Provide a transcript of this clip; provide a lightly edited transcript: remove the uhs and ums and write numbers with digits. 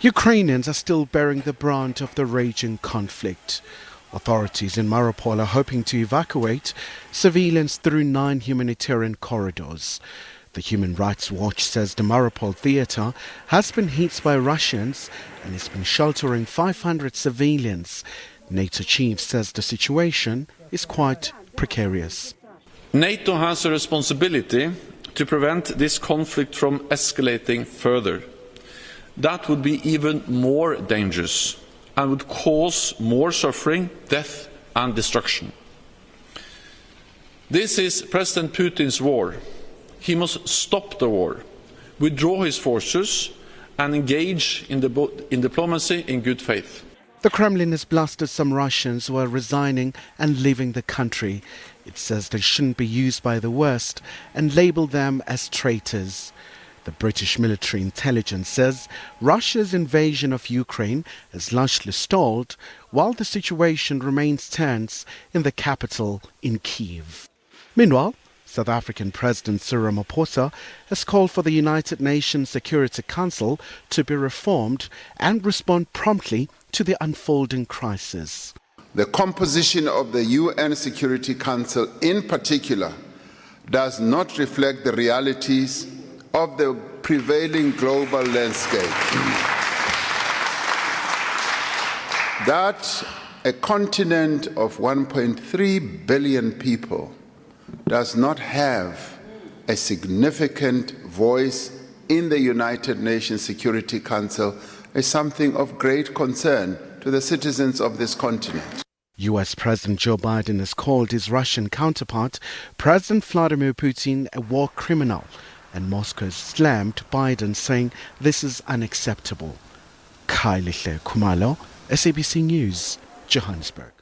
Ukrainians are still bearing the brunt of the raging conflict. Authorities in Mariupol are hoping to evacuate civilians through 9 humanitarian corridors. The Human Rights Watch says the Mariupol theatre has been hit by Russians and has been sheltering 500 civilians. NATO chief says the situation is quite precarious. NATO has a responsibility to prevent this conflict from escalating further. That would be even more dangerous and would cause more suffering, death and destruction. This is President Putin's war. He must stop the war, withdraw his forces and engage in diplomacy in good faith. The Kremlin has blasted some Russians who are resigning and leaving the country. It says they shouldn't be used by the West and labelled them as traitors. The British military intelligence says Russia's invasion of Ukraine has largely stalled, while the situation remains tense in the capital in Kyiv. Meanwhile, South African President Cyril Ramaphosa has called for the United Nations Security Council to be reformed and respond promptly to the unfolding crisis. The composition of the UN Security Council in particular does not reflect the realities of the prevailing global landscape. That a continent of 1.3 billion people does not have a significant voice in the United Nations Security Council is something of great concern to the citizens of this continent. US President Joe Biden has called his Russian counterpart, President Vladimir Putin, a war criminal, and Moscow has slammed Biden, saying this is unacceptable. Khumalo, SABC News, Johannesburg.